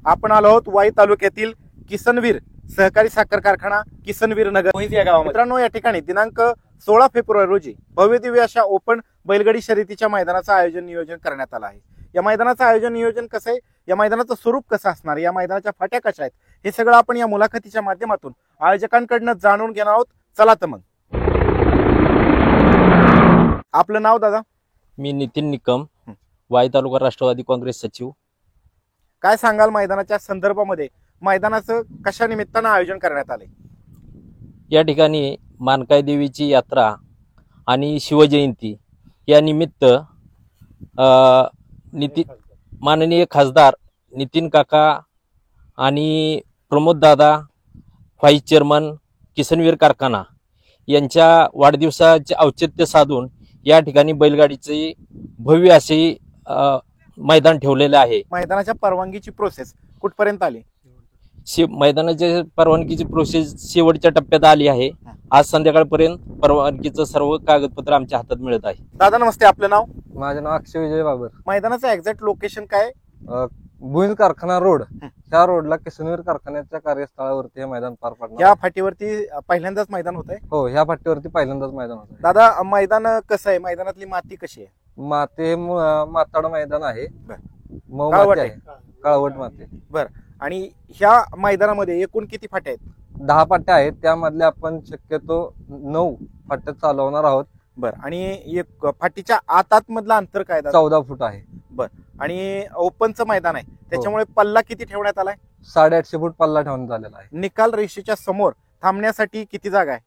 आपण आलो आहोत वाई तालुक्यातील किसनवीर सहकारी साखर कारखाना किसनवीर नगर मोहित या गावामध्ये. मित्रांनो, या ठिकाणी दिनांक 16 फेब्रुवारी रोजी भव्य दिव्य अशा ओपन बैलगाडी शर्यतीच्या मैदानाचं आयोजन नियोजन करण्यात आलं आहे. या मैदानाचं आयोजन नियोजन कसं आहे, या मैदानाचं स्वरूप कसं असणार, या मैदानाच्या फाट्या कशा आहेत, हे सगळं आपण या मुलाखतीच्या माध्यमातून आयोजकांकडनं जाणून घेणार आहोत. चला तर मग. आपलं नाव दादा? मी नितीन निकम, वाई तालुका राष्ट्रवादी काँग्रेस सचिव. काय सांगाल मैदानाच्या संदर्भामध्ये, मैदानाचं कशा निमित्तानं आयोजन करण्यात आले? या ठिकाणी मानकाई देवीची यात्रा आणि शिवजयंती या निमित्त माननीय खासदार नितीन काका आणि प्रमोद दादा व्हाईस चेअरमन किसनवीर कारखाना यांच्या वाढदिवसाचे औचित्य साधून या ठिकाणी बैलगाडीचे भव्य असे मैदान ठेवलेले आहे. मैदानाच्या परवानगीची प्रोसेस कुठपर्यंत आली? मैदानाच्या परवानगीची प्रोसेस शेवटच्या टप्प्यात आली आहे. आज संध्याकाळपर्यंत परवानगीचं सर्व कागदपत्र आमच्या हातात मिळत आहे. दादा नमस्ते, आपलं नाव? माझं नाव अक्षय विजय बाबर. मैदानाचं एक्झॅक्ट लोकेशन काय? भुईंज कारखाना रोड, त्या रोडला किसनवीर कारखान्याच्या कार्यस्थळावरती हे मैदान पार पडणार. या फाटीवरती पहिल्यांदाच मैदान होत आहे? हो, ह्या फाटीवरती पहिल्यांदाच मैदान होत आहे. दादा, मैदान कसं आहे? मैदानातली माती कशी आहे? माती माताड मैदान आहे, मऊ काळवट माती आहे, काळवट माती. बरं. आणि ह्या मैदानामध्ये एकूण किती फाट्या आहेत? 10 फाट्या आहेत, त्यामधल्या आपण शक्यतो 9 फाट्या चालवणार आहोत. बरं. आणि एक फाटीच्या आत मधलं अंतर काय? 14 फूट आहे. आणि ओपनचं मैदान आहे, त्याच्यामुळे पल्ला किती ठेवण्यात आलाय? 850 फूट पल्ला ठेवण्यात आलेला आहे. निकाल रेषेच्या समोर थांबण्यासाठी किती जागा आहे?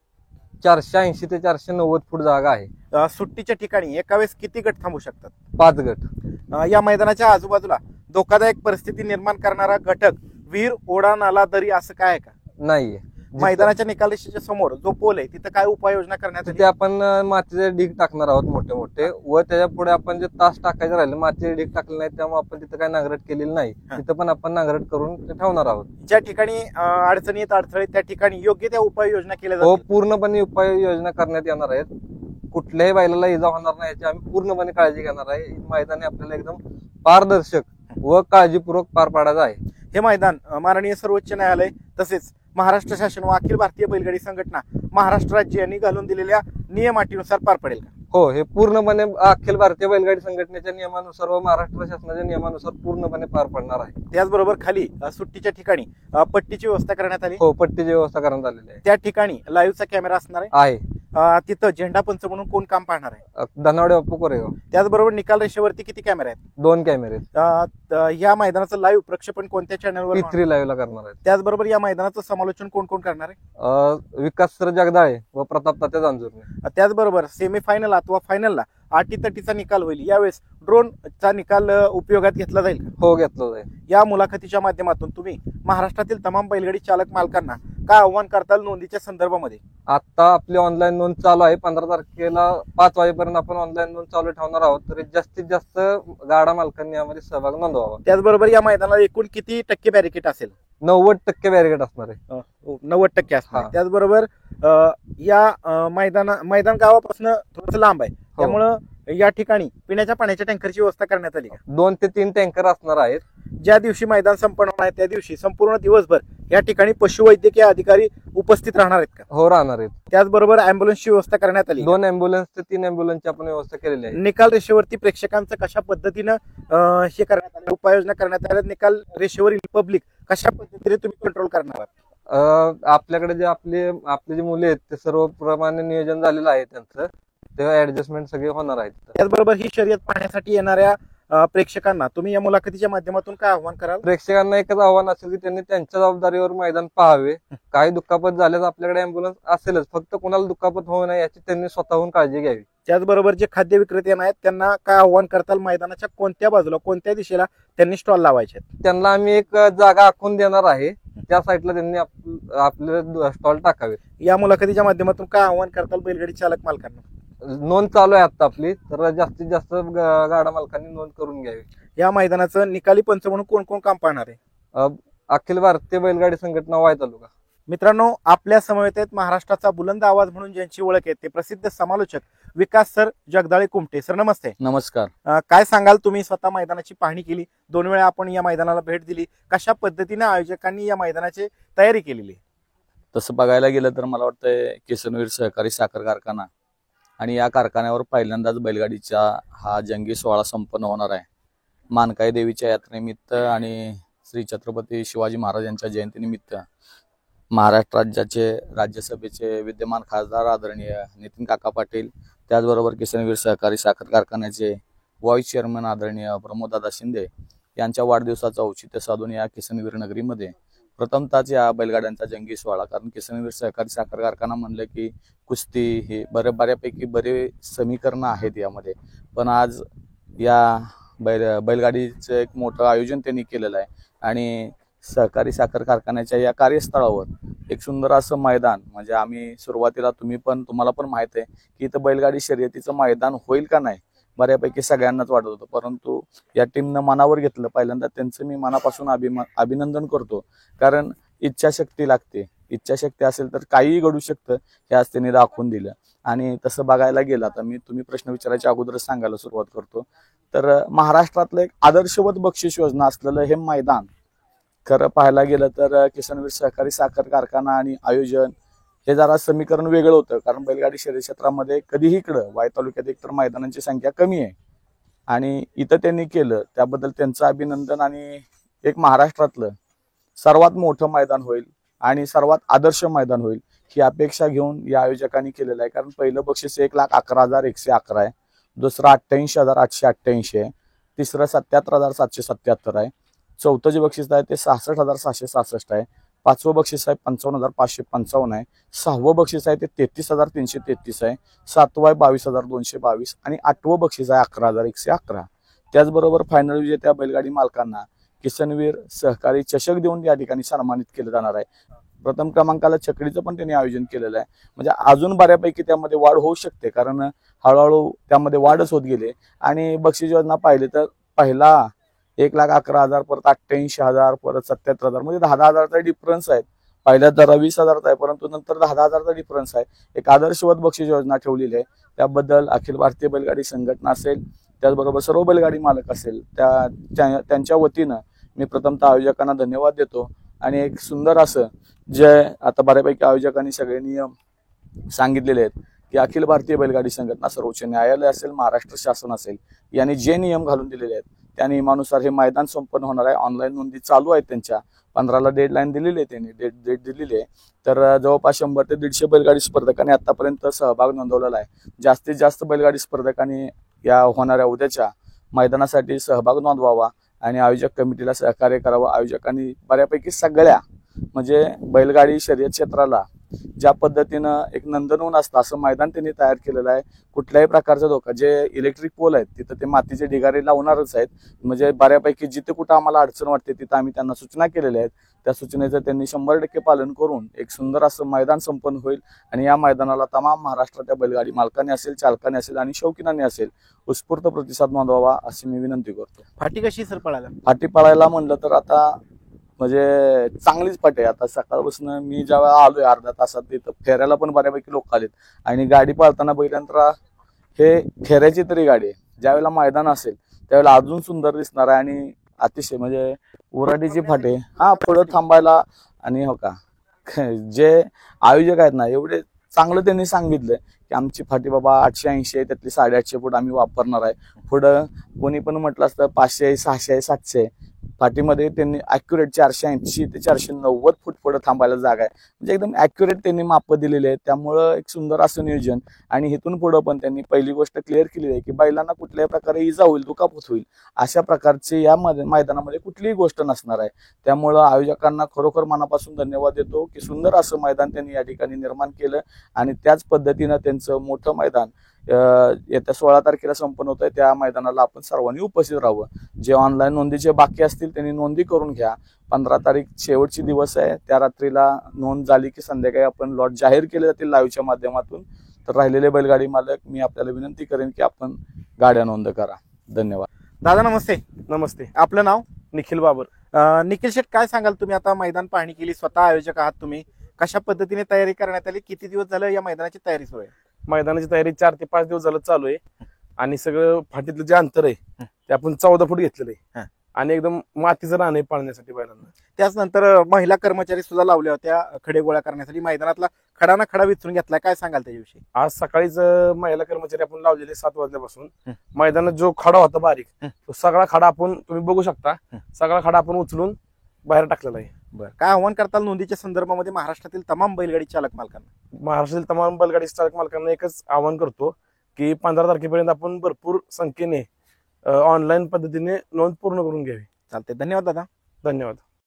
480 ते 490 फूट जागा आहे. सुट्टीच्या ठिकाणी एका वेळेस किती गट थांबू शकतात? 5 गट. या मैदानाच्या आजूबाजूला धोकादायक परिस्थिती निर्माण करणारा घटक, विहीर, ओढा, नाला, दरी असं काय आहे का? नाहीये. मैदानाच्या निकाल रेषेच्या समोर जो पोल आहे तिथं काय उपाययोजना करण्यात तिथे आपण मातीचे ढीग टाकणार आहोत मोठे मोठे, व त्याच्या पुढे आपण जे तास टाकायचे राहिले मातीचे ढीग टाकले नाही, त्यामुळे आपण तिथे काही नांगरट केलेली नाही. तिथं पण आपण नांगरट करून ते ठेवणार आहोत. ज्या ठिकाणी अडचणीत अडथळे त्या ठिकाणी योग्य त्या उपाययोजना केल्या हो, जातात. पूर्णपणे उपाययोजना करण्यात येणार आहेत. कुठल्याही बैलाला इजा होणार नाही याची आम्ही पूर्णपणे काळजी घेणार आहे. मैदान आपल्याला एकदम पारदर्शक व काळजीपूर्वक पार पाडायचं आहे. हे मैदान माननीय सर्वोच्च न्यायालय तसेच महाराष्ट्र शासन व अखिल भारतीय बैलगाडी संघटना महाराष्ट्र राज्य यांनी घालून दिलेल्या नियम अटीनुसार पार पडेल का? हो, हे पूर्णपणे अखिल भारतीय बैलगाडी संघटनेच्या नियमानुसार व महाराष्ट्र शासनाच्या नियमानुसार पूर्णपणे पार पडणार आहे. त्याचबरोबर खाली सुट्टीच्या ठिकाणी पट्टीची व्यवस्था करण्यात आली. हो, पट्टीची व्यवस्था करण्यात आलेली आहे. त्या ठिकाणी लाईव्हचा कॅमेरा असणार आहे. तिथं झेंडा पंच म्हणून कोण काम पाहणार आहे? धनावडे बाप्पू कोरेगाव. त्याचबरोबर निकाल रेषेवरती किती कॅमेरे आहेत? 2 कॅमेरे. या मैदानाचं लाईव्ह प्रक्षेपण कोणत्या चॅनलवर? P3 लाईव्हला करणार आहेत. त्याचबरोबर या मैदानाचं समालोचन कोण कोण करणार आहे? विकास सर जगदाळे व प्रताप तात्या जांजुर्णे. त्याचबरोबर सेमीफायनल अथवा फायनलला अटीतटीचा निकाल होईल. यावेळेस ड्रोनचा निकाल उपयोगात घेतला जाईल? हो, घेतला जाईल. या मुलाखतीच्या माध्यमातून तुम्ही महाराष्ट्रातील तमाम बैलगाडी चालक मालकांना काय आव्हान करताल नोंदीच्या संदर्भामध्ये? आता आपली ऑनलाईन नोंद चालू आहे. 15 तारखेला 5 वाजेपर्यंत आपण ऑनलाईन नोंद चालू ठेवणार आहोत. तरी जास्तीत जास्त गाडा मालकांनी यामध्ये सहभाग नोंदवावा. त्याचबरोबर या मैदानाला एकूण किती टक्के बॅरिकेड असेल? 90% बॅरिकेड असणार आहे. 90% असणार. त्याचबरोबर या मैदान गावापासून थोडंसं लांब आहे, त्यामुळं या ठिकाणी पिण्याच्या पाण्याच्या टँकरची व्यवस्था करण्यात आली का? 2 ते 3 टँकर असणार आहेत. ज्या दिवशी मैदान संपन्न होणार आहे त्या दिवशी संपूर्ण दिवसभर या ठिकाणी पशुवैद्यकीय अधिकारी उपस्थित राहणार आहेत का? हो, राहणार आहेत. त्याचबरोबर अँब्युलन्सची व्यवस्था करण्यात आली. 2 अँब्युलन्स ते 3 अँब्युलन्सची आपण व्यवस्था केलेली आहे. निकाल रेषेवरती प्रेक्षकांचं कशा पद्धतीनं हे करण्यात आलं, उपाययोजना करण्यात आल्या? निकाल रेषेवरील पब्लिक कशा पद्धतीने तुम्ही कंट्रोल करणार आहात? आपल्याकडे जे आपले जे मुले आहेत ते सर्व प्रमाणे नियोजन झालेलं आहे त्यांचं, तेव्हा ऍडजस्टमेंट सगळे होणार आहेत. त्याचबरोबर ही शर्यत पाहण्यासाठी येणाऱ्या प्रेक्षकांना तुम्ही या मुलाखतीच्या माध्यमातून काय आव्हान कराल? प्रेक्षकांना एकच आव्हान असेल की त्यांनी त्यांच्या जबाबदारीवर मैदान पाहावे. काही दुखापत झाल्यास आपल्याकडे अँब्युलन्स असेलच, फक्त कोणाला दुखापत होऊ नये याची त्यांनी स्वतःहून काळजी घ्यावी. त्याचबरोबर जे खाद्य विक्रेते आहेत त्यांना काय आव्हान करताल? मैदानाच्या कोणत्या बाजूला, कोणत्या दिशेला त्यांनी स्टॉल लावायचे? त्यांना आम्ही एक जागा आखून देणार आहे, त्या साईडला त्यांनी आपले स्टॉल टाकावे. या मुलाखतीच्या माध्यमातून काय आव्हान करताल बैलगाडी चालक मालकांना? नोंद चालू आहे आता आपली, तर जास्तीत जास्त गाडा मालकांनी नोंद करून घ्यावी. या मैदानाचं निकाली पंच म्हणून कोण कोण काम पाहणार आहे? अखिल भारतीय बैलगाडी संघटना वाई तालुका. मित्रांनो, आपल्या समवेत महाराष्ट्राचा बुलंद आवाज म्हणून ज्यांची ओळख आहे ते प्रसिद्ध समालोचक विकास सर जगदाळे कुमटे. सर नमस्ते. नमस्कार. काय सांगाल, तुम्ही स्वतः मैदानाची पाहणी केली, 2 वेळा आपण या मैदानाला भेट दिली, कशा पद्धतीने आयोजकांनी या मैदानाची तयारी केलेली? तसं बघायला गेलं तर मला वाटतंय किसनवीर सहकारी साखर कारखाना आणि या कारखान्यावर पहिल्यांदाच बैलगाडीचा हा जंगी सोहळा संपन्न होणार आहे. मानकाई देवीच्या यात्रेनिमित्त आणि श्री छत्रपती शिवाजी महाराज यांच्या जयंतीनिमित्त महाराष्ट्र राज्याचे राज्यसभेचे विद्यमान खासदार आदरणीय नितीन काका पाटील, त्याचबरोबर किसनवीर सहकारी साखर कारखान्याचे व्हाईस चेअरमन आदरणीय प्रमोददादा शिंदे यांच्या वाढदिवसाचं औचित्य साधून या किसनवीर नगरीमध्ये प्रथमतःच या बैलगाड्यांचा जंगी सोहळा, कारण किसनवीर सहकारी साखर कारखाना म्हणलं की कुस्ती हे बऱ्यापैकी बरे समीकरणं आहेत यामध्ये, पण आज या बैलगाडीचं एक मोठं आयोजन त्यांनी केलेलं आहे आणि सहकारी साखर कारखान्याच्या या कार्यस्थळावर एक सुंदर असं मैदान, म्हणजे आम्ही सुरुवातीला तुम्हाला पण माहित आहे की इथं बैलगाडी शर्यतीचं मैदान होईल का नाही बऱ्यापैकी सगळ्यांनाच वाटत होतं, परंतु या टीमनं मनावर घेतलं. पहिल्यांदा त्यांचं मी मनापासून अभिनंदन करतो, कारण इच्छाशक्ती लागते. इच्छाशक्ती असेल तर काहीही घडू शकतं हे आज त्यांनी दाखवून दिलं. आणि तसं बघायला गेलं तर तुम्ही प्रश्न विचारायच्या अगोदरच सांगायला सुरुवात करतो, तर महाराष्ट्रातलं एक आदर्शवत बक्षीस योजना असलेलं हे मैदान खरं पाहायला गेलं तर किसनवीर सहकारी साखर कारखाना आणि आयोजन हे जरा समीकरण वेगळं होतं, कारण बैलगाडी शर्यत क्षेत्रामध्ये कधीही इकडं वाई तालुक्यात एकतर मैदानांची संख्या कमी आहे आणि इथं त्यांनी केलं त्याबद्दल त्यांचं अभिनंदन. आणि एक महाराष्ट्रातलं सर्वात मोठं मैदान होईल आणि सर्वात आदर्श मैदान होईल ही अपेक्षा घेऊन या आयोजकांनी केलेलं आहे. कारण पहिलं बक्षीस 1,11,111 आहे, दुसरं 88,888 आहे, तिसरं 77,777 आहे, चौथं जे बक्षीस आहे ते 66,766 आहे, पाचवं बक्षीस आहे 55,555 आहे, सहावं बक्षीस आहे ते 33,333 आहे, सातवं आहे 22,222 आणि आठवं बक्षीस आहे 11,111. त्याचबरोबर फायनल विजेत्या बैलगाडी मालकांना किसनवीर सहकारी चषक देऊन या ठिकाणी सन्मानित केलं जाणार आहे. प्रथम क्रमांकाला छकडीचं पण त्यांनी आयोजन केलेलं आहे, म्हणजे अजून बऱ्यापैकी त्यामध्ये वाढ होऊ शकते, कारण हळूहळू त्यामध्ये वाढच होत गेले. आणि बक्षीस योजना पाहिली तर पहिला 1,11,000, परत 88,000, परत 77,000, म्हणजे 10,000चा डिफरन्स आहे. पहिल्या दरा 20,000चा आहे, परंतु नंतर 10,000चा डिफरन्स आहे. एक आदर्शवत बक्षीस योजना ठेवलेली आहे. त्याबद्दल अखिल भारतीय बैलगाडी संघटना असेल, त्याचबरोबर सर्व बैलगाडी मालक असेल, त्यांच्या वतीनं मी प्रथमतः आयोजकांना धन्यवाद देतो. आणि एक सुंदर असं जे आता बऱ्यापैकी आयोजकांनी सगळे नियम सांगितलेले आहेत की अखिल भारतीय बैलगाडी संघटना, सर्वोच्च न्यायालय असेल, महाराष्ट्र शासन असेल, यांनी जे नियम घालून दिलेले आहेत त्या नियमानुसार हे मैदान संपन्न होणार आहे. ऑनलाईन नोंदी चालू आहेत, त्यांच्या 15ला डेडलाईन दिलेली आहे, त्यांनी डेट दिलेली आहे. तर जवळपास 100 ते 150 बैलगाडी स्पर्धकांनी आतापर्यंत सहभाग नोंदवलेला आहे. जास्तीत जास्त बैलगाडी स्पर्धकांनी या होणाऱ्या उद्याच्या मैदानासाठी सहभाग नोंदवावा आणि आयोजक कमिटीला सहकार्य करावं. आयोजकांनी बऱ्यापैकी सगळ्या म्हणजे बैलगाडी शर्यत क्षेत्राला ज्या पद्धतीनं एक नंदनवन असतं असं मैदान त्यांनी तयार केलेलं आहे. कुठल्याही प्रकारचा धोका, जे इलेक्ट्रिक पोल आहेत तिथं ते मातीचे ढिगारे लावणारच आहेत, म्हणजे बऱ्यापैकी जिथे कुठं आम्हाला अडचण वाटते तिथं आम्ही त्यांना सूचना केलेल्या आहेत. त्या सूचनेचं त्यांनी 100% पालन करून एक सुंदर असं मैदान संपन्न होईल आणि या मैदानाला तमाम महाराष्ट्रातल्या बैलगाडी मालकांनी असेल, चालकांनी असेल आणि शौकीनांनी असेल उत्स्फूर्त प्रतिसाद नोंदवावा अशी मी विनंती करतो. फाटी कशी सर पळायला? फाटी पळायला म्हणलं तर आता म्हणजे चांगलीच फाटी आहे. आता सकाळपासून मी जेव्हा आलोय अर्ध्या तासात तिथं फेऱ्याला पण बऱ्यापैकी लोक आलेत आणि गाडी पळताना बैलयंत्र हे फेऱ्याची तरी गाडी आहे. ज्यावेळेला मैदान असेल त्यावेळेला अजून सुंदर दिसणार आहे आणि अतिशय म्हणजे उराटीची फाटी हा पुढं थांबायला. आणि हो का जे आयोजक आहेत ना एवढे चांगलं त्यांनी सांगितलं की आमची फाटी बाबा 880 आहे, त्यातली 850 फूट आम्ही वापरणार आहे. पुढं कोणी पण म्हटलं असतं 500, 600, 700 फाटीमध्ये त्यांनी ॲक्युरेट 480 ते 490 फूट पुढे थांबायला जागा आहे, म्हणजे एकदम ॲक्युरेट त्यांनी मापं दिलेली आहेत. त्यामुळं एक सुंदर असं नियोजन. आणि इथून पुढं पण त्यांनी पहिली गोष्ट क्लिअर केलेली आहे की बैलांना कुठल्याही प्रकारे इजा होईल, दुखापत होईल अशा प्रकारची या मैदानामध्ये कुठलीही गोष्ट नसणार आहे. त्यामुळं आयोजकांना खरोखर मनापासून धन्यवाद देतो की सुंदर असं मैदान त्यांनी या ठिकाणी निर्माण केलं आणि त्याच पद्धतीनं त्यांचं मोठं मैदान येत्या 16 तारखेला संपन्न होत आहे. त्या मैदानाला आपण सर्वांनी उपस्थित राहावं. जे ऑनलाईन नोंदीचे बाकी असतील त्यांनी नोंदी करून घ्या. 15 तारीख शेवटची दिवस आहे, त्या रात्रीला नोंद झाली की संध्याकाळी आपण लॉट जाहीर केले जातील लाईव्हच्या माध्यमातून. तर राहिलेले बैलगाडी मालक मी आपल्याला विनंती करेन की आपण गाड्या नोंद करा. धन्यवाद. दादा नमस्ते. नमस्ते. आपलं नाव? निखिल बाबर. निखिल शेठ, काय सांगाल तुम्ही? आता मैदान पाहणी केली, स्वतः आयोजक आहात तुम्ही, कशा पद्धतीने तयारी करण्यात आली, किती दिवस झालं या मैदानाची तयारी सुरू आहे? मैदानाची तयारी 4 ते 5 दिवस झालं चालू आहे आणि सगळं फाटीतलं जे अंतर आहे ते आपण 14 फूट घेतलेलं आहे हं. आणि एकदम मातीचं रान आहे पाळण्यासाठी बैलांना. त्याचनंतर महिला कर्मचारी सुद्धा लावल्या होत्या खडे गोळा करण्यासाठी. मैदानातला खडा ना खडा विचारून घेतलाय, काय सांगाल त्याच्याविषयी? आज सकाळीच महिला कर्मचारी आपण लावलेले 7 वाजल्यापासून. हं. मैदानात जो खडा होता बारीक हं. तो सगळा खडा आपण तुम्ही बघू शकता, हं. सगळा खडा आपण उचलून बाहेर टाकलेला आहे. बरं, काय आव्हान करताल नोंदीच्या संदर्भामध्ये महाराष्ट्रातील तमाम बैलगाडी चालक मालकांना? महाराष्ट्रातील तमाम बैलगाडी चालक मालकांना एकच आवाहन करतो की 15 तारखेपर्यंत आपण भरपूर संख्येने ऑनलाईन पद्धतीने नोंद पूर्ण करून घ्यावी. चालते, धन्यवाद दादा. धन्यवाद.